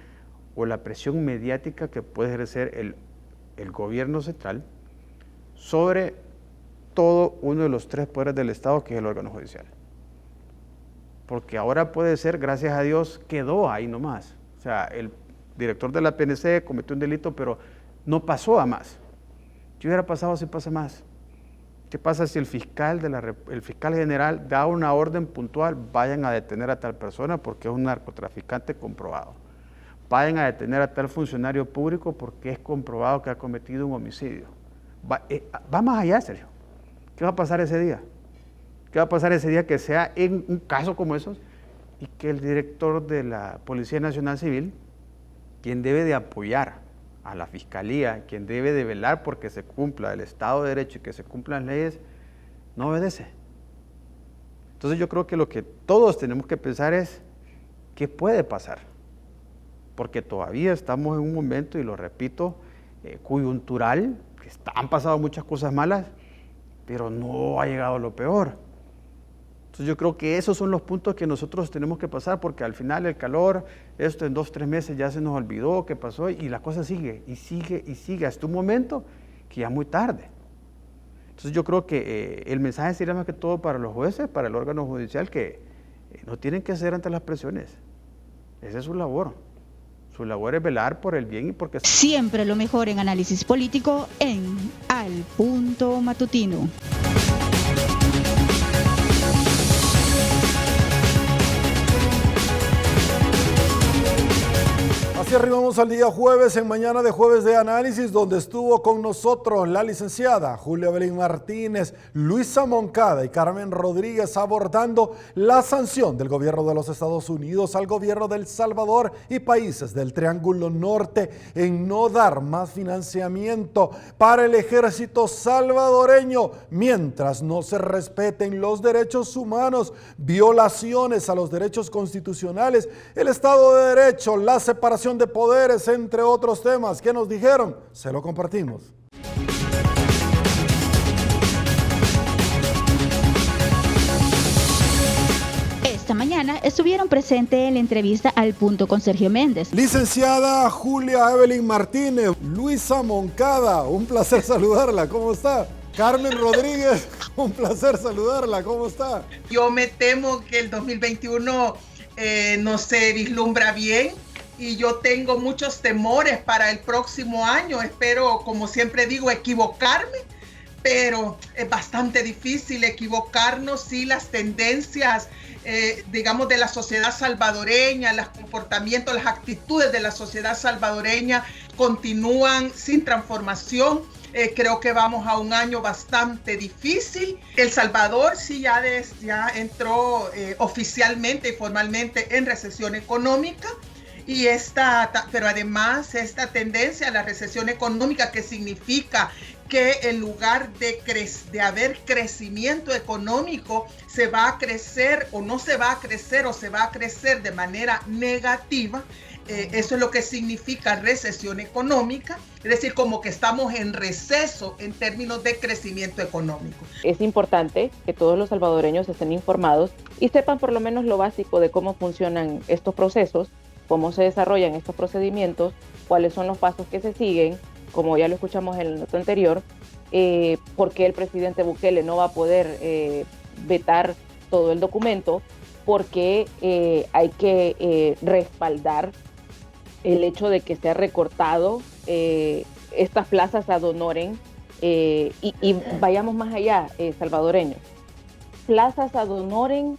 o la presión mediática que puede ejercer el gobierno central sobre todo uno de los tres poderes del Estado, que es el órgano judicial. Porque ahora puede ser, gracias a Dios, quedó ahí nomás. O sea, el director de la PNC cometió un delito, pero no pasó a más. ¿Qué hubiera pasado si pasa más? ¿Qué pasa si el fiscal general da una orden puntual? Vayan a detener a tal persona porque es un narcotraficante comprobado. Vayan a detener a tal funcionario público porque es comprobado que ha cometido un homicidio. Va más allá, Sergio. ¿Qué va a pasar ese día? ¿Qué va a pasar ese día que sea en un caso como esos y que el director de la Policía Nacional Civil, quien debe de apoyar a la Fiscalía, quien debe de velar porque se cumpla el Estado de Derecho y que se cumplan las leyes, no obedece? Entonces yo creo que lo que todos tenemos que pensar es ¿qué puede pasar? Porque todavía estamos en un momento, y lo repito, coyuntural, que han pasado muchas cosas malas, pero no ha llegado lo peor. Entonces yo creo que esos son los puntos que nosotros tenemos que pasar, porque al final el calor, esto en 2 o 3 meses ya se nos olvidó qué pasó y la cosa sigue y sigue y sigue hasta un momento que ya es muy tarde. Entonces yo creo que el mensaje sería más que todo para los jueces, para el órgano judicial, que no tienen que ceder ante las presiones. Esa es su labor. Su labor es velar por el bien y porque... Siempre lo mejor en análisis político en Al Punto Matutino. Así arribamos al día jueves, en Mañana de Jueves de Análisis, donde estuvo con nosotros la licenciada Julia Belén Martínez, Luisa Moncada y Carmen Rodríguez abordando la sanción del gobierno de los Estados Unidos al gobierno de El Salvador y países del Triángulo Norte en no dar más financiamiento para el ejército salvadoreño mientras no se respeten los derechos humanos, violaciones a los derechos constitucionales, el Estado de Derecho, la separación separación de poderes, entre otros temas. ¿Qué nos dijeron? Se lo compartimos. Esta mañana estuvieron presentes en la entrevista al punto con Sergio Méndez. Licenciada Julia Evelyn Martínez, Luisa Moncada, un placer saludarla, ¿cómo está? Carmen Rodríguez, un placer saludarla, ¿cómo está? Yo me temo que el 2021 no se vislumbra bien y yo tengo muchos temores para el próximo año. Espero, como siempre digo, equivocarme, pero es bastante difícil equivocarnos si las tendencias, digamos, de la sociedad salvadoreña, los comportamientos, las actitudes de la sociedad salvadoreña continúan sin transformación. Creo que vamos a un año bastante difícil. El Salvador sí ya entró oficialmente y formalmente en recesión económica. Pero además esta tendencia a la recesión económica, que significa que en lugar de haber crecimiento económico, se va a crecer o no se va a crecer o se va a crecer de manera negativa. Eso es lo que significa recesión económica, es decir, como que estamos en receso en términos de crecimiento económico. Es importante que todos los salvadoreños estén informados y sepan por lo menos lo básico de cómo funcionan estos procesos, cómo se desarrollan estos procedimientos, cuáles son los pasos que se siguen, como ya lo escuchamos en el nota anterior, por qué el presidente Bukele no va a poder vetar todo el documento, porque hay que respaldar el hecho de que se ha recortado estas plazas ad honorem y vayamos más allá, salvadoreños. Plazas ad honorem,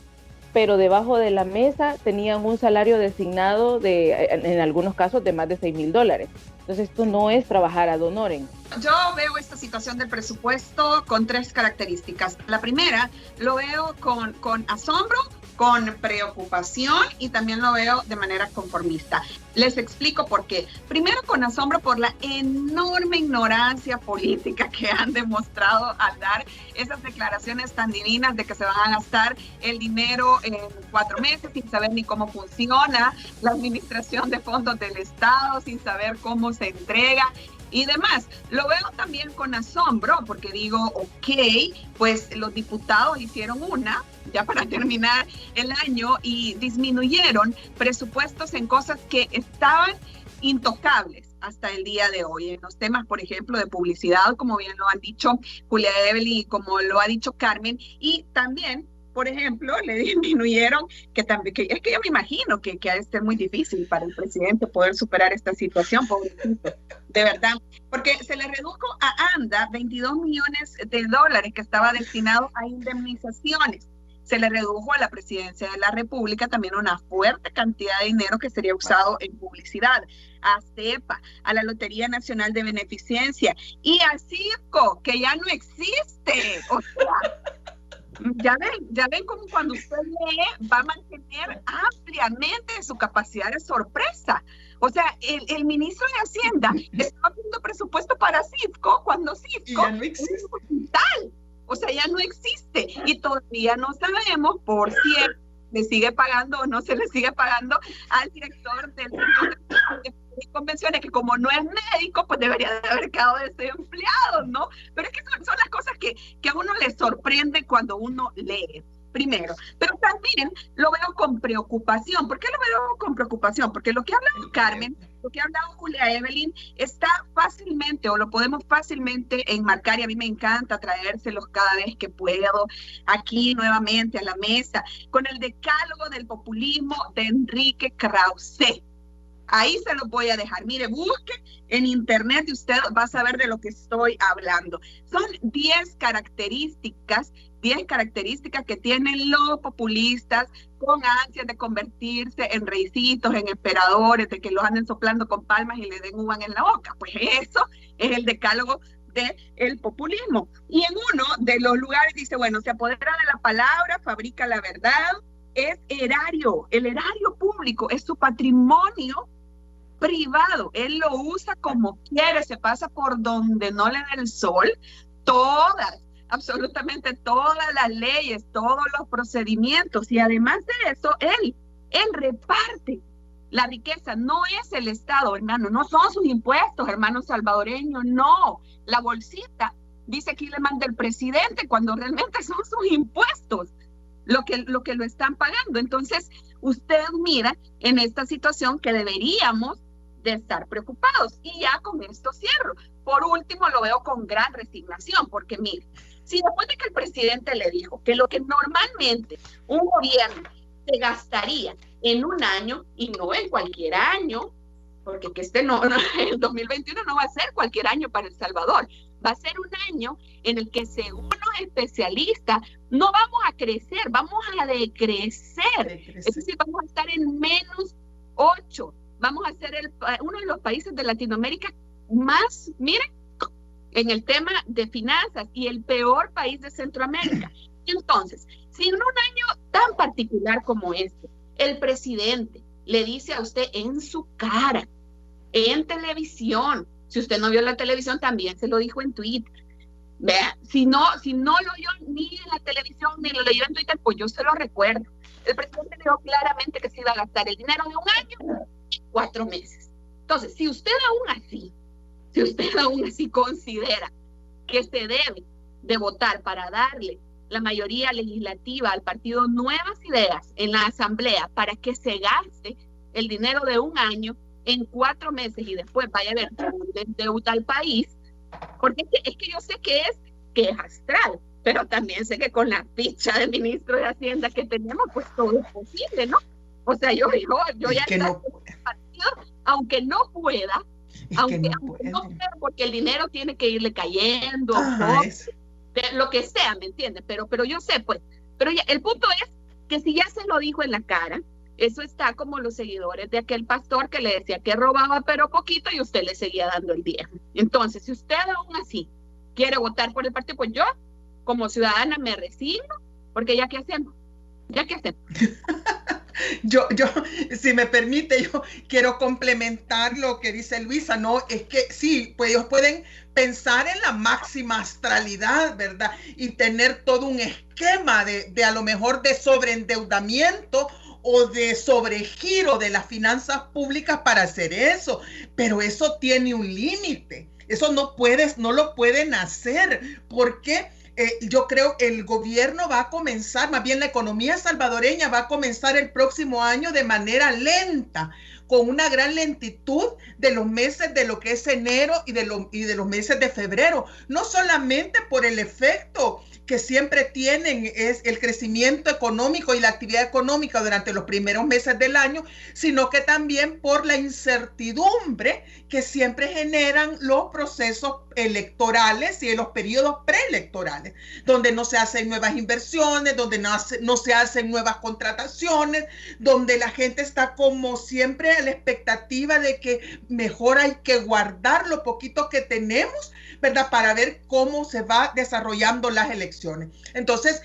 pero debajo de la mesa tenían un salario designado en algunos casos de más de $6,000. Entonces esto no es trabajar ad honorem. Yo veo esta situación del presupuesto con tres características. La primera, lo veo con asombro, con preocupación y también lo veo de manera conformista. Les explico por qué. Primero, con asombro por la enorme ignorancia política que han demostrado al dar esas declaraciones tan divinas de que se van a gastar el dinero en 4 meses sin saber ni cómo funciona la administración de fondos del Estado, sin saber cómo se entrega y demás. Lo veo también con asombro porque digo, ok, pues los diputados hicieron ya para terminar el año y disminuyeron presupuestos en cosas que estaban intocables hasta el día de hoy, en los temas, por ejemplo, de publicidad, como bien lo han dicho Julia Evelyn y como lo ha dicho Carmen, y también, por ejemplo, le disminuyeron, es que yo me imagino que ha de ser muy difícil para el presidente poder superar esta situación, pobrecito, de verdad, porque se le redujo a ANDA $22 millones que estaba destinado a indemnizaciones. Se le redujo a la Presidencia de la República también una fuerte cantidad de dinero que sería usado en publicidad, a CEPA, a la Lotería Nacional de Beneficencia y a CIFCO, que ya no existe. O sea, ya ven como cuando usted lee va a mantener ampliamente su capacidad de sorpresa. O sea, el ministro de Hacienda está haciendo presupuesto para CIFCO cuando CIFCO ya no existe. Es un hospital. O sea, ya no existe y todavía no sabemos, por cierto, le sigue pagando o no se le sigue pagando al director del Centro de Convenciones, que como no es médico, pues debería de haber quedado desempleado, ¿no? Pero es que son las cosas que a uno le sorprende cuando uno lee. Primero, pero también lo veo con preocupación. ¿Por qué lo veo con preocupación? Porque lo que ha hablado Carmen, lo que ha hablado Julia Evelyn, está fácilmente, o lo podemos fácilmente enmarcar, y a mí me encanta traérselos cada vez que puedo, aquí nuevamente a la mesa, con el decálogo del populismo de Enrique Krause. Ahí se los voy a dejar. Mire, busque en internet y usted va a saber de lo que estoy hablando. Son 10 características que tienen los populistas con ansias de convertirse en reycitos, en emperadores, de que los anden soplando con palmas y le den uvas en la boca. Pues eso es el decálogo del populismo. Y en uno de los lugares dice, bueno, se apodera de la palabra, fabrica la verdad, es erario, el erario público es su patrimonio privado, él lo usa como quiere, se pasa por donde no le da el sol, absolutamente todas las leyes, todos los procedimientos, y además de eso, él reparte La riqueza no es el Estado, hermano, no son sus impuestos, hermanos salvadoreños, no. La bolsita dice aquí le manda el presidente cuando realmente son sus impuestos lo que lo están pagando. Entonces, usted mira en esta situación que deberíamos de estar preocupados. Y ya con esto cierro. Por último, lo veo con gran resignación, porque mire, si después de que el presidente le dijo que lo que normalmente un gobierno se gastaría en un año, y no en cualquier año, porque que el 2021 no va a ser cualquier año para El Salvador, va a ser un año en el que, según los especialistas, no vamos a crecer, vamos a decrecer. Es decir, vamos a estar en -8. Vamos a ser uno de los países de Latinoamérica más, miren, en el tema de finanzas, y el peor país de Centroamérica. Entonces, si en un año tan particular como este, el presidente le dice a usted en su cara, en televisión, si usted no vio la televisión, también se lo dijo en Twitter. Vea, si no lo oyó ni en la televisión ni lo leyó en Twitter, pues yo se lo recuerdo. El presidente dijo claramente que se iba a gastar el dinero de un año en 4 meses. Entonces, si usted aún así considera que se debe de votar para darle la mayoría legislativa al partido Nuevas Ideas en la Asamblea para que se gaste el dinero de un año en 4 meses y después vaya a ver cómo endeuda al país, porque es que yo sé que es astral, pero también sé que con la ficha del ministro de Hacienda que tenemos, pues todo es posible, ¿no? O sea, yo ya no partido, aunque no pueda, aunque no pueda, porque el dinero tiene que irle cayendo, lo que sea, ¿me entiendes? Pero yo sé, pues, pero ya, el punto es que si ya se lo dijo en la cara, eso está como los seguidores de aquel pastor que le decía que robaba pero poquito y usted le seguía dando el diezmo. Entonces, si usted aún así quiere votar por el partido, pues yo, como ciudadana, me resigno, porque ya qué hacemos. Yo, si me permite, yo quiero complementar lo que dice Luisa, ¿no? Es que sí, pues ellos pueden pensar en la máxima astralidad, ¿verdad? Y tener todo un esquema de a lo mejor de sobreendeudamiento o de sobregiro de las finanzas públicas para hacer eso, pero eso tiene un límite. Eso no lo pueden hacer, porque yo creo que el gobierno va a comenzar, más bien la economía salvadoreña va a comenzar el próximo año de manera lenta, con una gran lentitud de los meses de lo que es enero y de los meses de febrero, no solamente por el efecto que siempre tienen es el crecimiento económico y la actividad económica durante los primeros meses del año, sino que también por la incertidumbre que siempre generan los procesos electorales y en los periodos preelectorales, donde no se hacen nuevas inversiones, donde no se hacen nuevas contrataciones, donde la gente está como siempre a la expectativa de que mejor hay que guardar lo poquito que tenemos, ¿verdad? Para ver cómo se va desarrollando las elecciones. Entonces,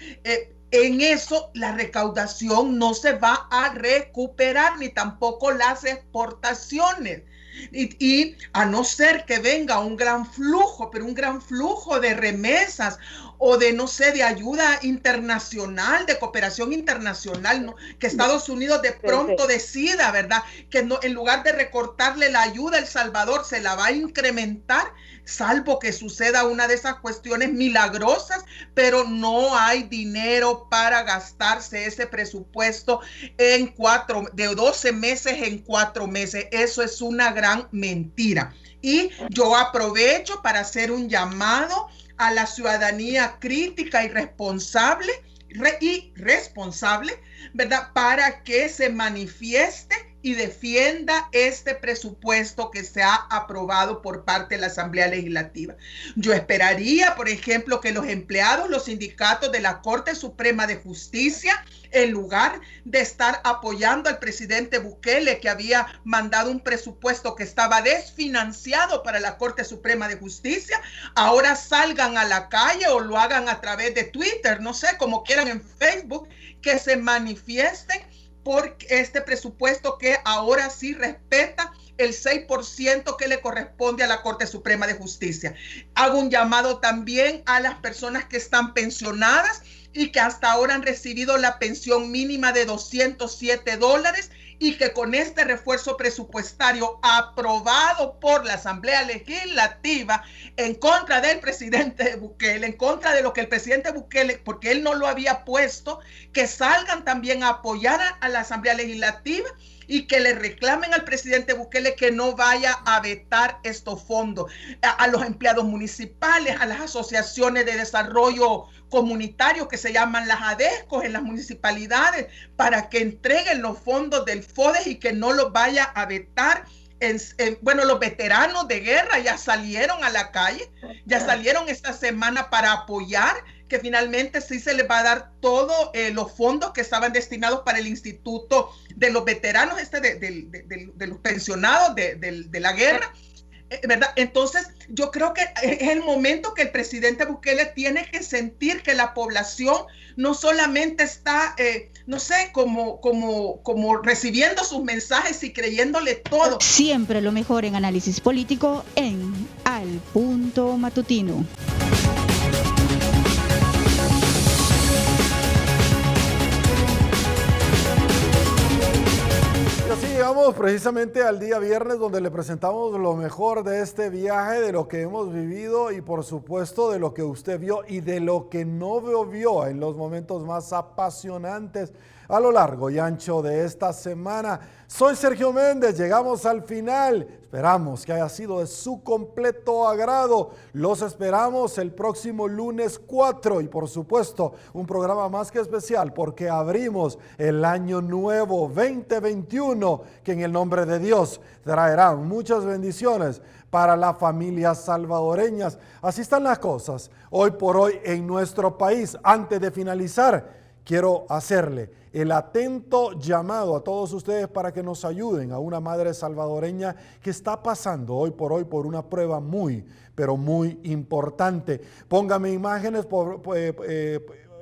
en eso la recaudación no se va a recuperar, ni tampoco las exportaciones. Y a no ser que venga un gran flujo, pero un gran flujo de remesas o de, no sé, de ayuda internacional, de cooperación internacional, ¿no? Que Estados Unidos de pronto decida, ¿verdad? Que no, en lugar de recortarle la ayuda a El Salvador, se la va a incrementar, salvo que suceda una de esas cuestiones milagrosas, pero no hay dinero para gastarse ese presupuesto de 12 meses en 4 meses. Eso es una gran mentira. Y yo aprovecho para hacer un llamado a la ciudadanía crítica y responsable, ¿verdad? Para que se manifieste y defienda este presupuesto que se ha aprobado por parte de la Asamblea Legislativa. Yo esperaría, por ejemplo, que los empleados, los sindicatos de la Corte Suprema de Justicia, en lugar de estar apoyando al presidente Bukele, que había mandado un presupuesto que estaba desfinanciado para la Corte Suprema de Justicia, ahora salgan a la calle o lo hagan a través de Twitter, no sé, como quieran, en Facebook, que se manifiesten por este presupuesto que ahora sí respeta el 6% que le corresponde a la Corte Suprema de Justicia. Hago un llamado también a las personas que están pensionadas y que hasta ahora han recibido la pensión mínima de $207 y que con este refuerzo presupuestario aprobado por la Asamblea Legislativa en contra del presidente Bukele, en contra de lo que el presidente Bukele, porque él no lo había puesto, que salgan también a apoyar a la Asamblea Legislativa y que le reclamen al presidente Bukele que no vaya a vetar estos fondos a los empleados municipales, a las asociaciones de desarrollo comunitario que se llaman las ADESCOS en las municipalidades, para que entreguen los fondos del FODES y que no los vaya a vetar. Bueno, los veteranos de guerra ya salieron a la calle, ya salieron esta semana para apoyar que finalmente sí se les va a dar todos los fondos que estaban destinados para el Instituto de los Veteranos, de los pensionados de la guerra, ¿verdad? Entonces, yo creo que es el momento que el presidente Bukele tiene que sentir que la población no solamente está, no sé, como recibiendo sus mensajes y creyéndole todo. Siempre lo mejor en análisis político en Al Punto Matutino. Llegamos precisamente al día viernes, donde le presentamos lo mejor de este viaje, de lo que hemos vivido y por supuesto de lo que usted vio y de lo que no vio en los momentos más apasionantes a lo largo y ancho de esta semana. Soy Sergio Méndez, llegamos al final. Esperamos que haya sido de su completo agrado. Los esperamos el próximo lunes 4 y por supuesto un programa más que especial porque abrimos el año nuevo 2021 que en el nombre de Dios traerá muchas bendiciones para las familias salvadoreñas. Así están las cosas hoy por hoy en nuestro país. Antes de finalizar, quiero hacerle el atento llamado a todos ustedes para que nos ayuden a una madre salvadoreña que está pasando hoy por una prueba muy, pero muy importante. Póngame imágenes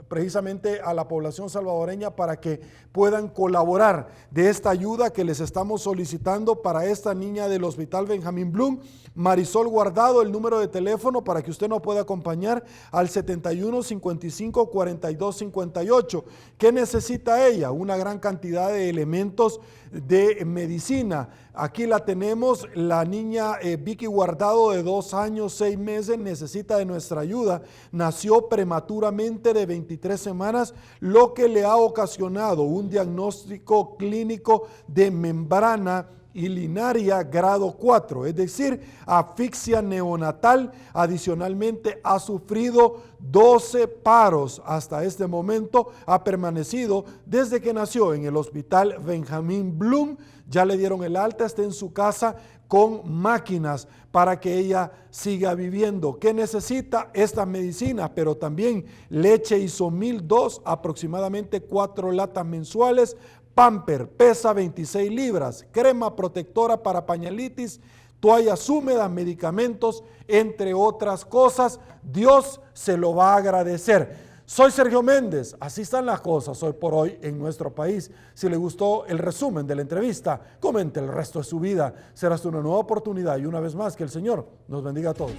precisamente a la población salvadoreña para que puedan colaborar de esta ayuda que les estamos solicitando para esta niña del Hospital Benjamín Blum, Marisol Guardado. El número de teléfono para que usted nos pueda acompañar al 71 55 42 58. ¿Qué necesita ella? Una gran cantidad de elementos de medicina. Aquí la tenemos, la niña Vicky Guardado, de 2 años, 6 meses, necesita de nuestra ayuda. Nació prematuramente de 23 semanas, lo que le ha ocasionado un diagnóstico clínico de membrana hilinaria grado 4, es decir, asfixia neonatal. Adicionalmente ha sufrido 12 paros hasta este momento, ha permanecido desde que nació en el Hospital Benjamín Blum. Ya le dieron el alta, está en su casa con máquinas para que ella siga viviendo. ¿Qué necesita? Estas medicinas, pero también leche Isomil 2, aproximadamente 4 latas mensuales, Pamper, pesa 26 libras, crema protectora para pañalitis, toallas húmedas, medicamentos, entre otras cosas. Dios se lo va a agradecer. Soy Sergio Méndez, así están las cosas hoy por hoy en nuestro país. Si le gustó el resumen de la entrevista, comente el resto de su vida. Será hasta una nueva oportunidad y una vez más que el Señor nos bendiga a todos.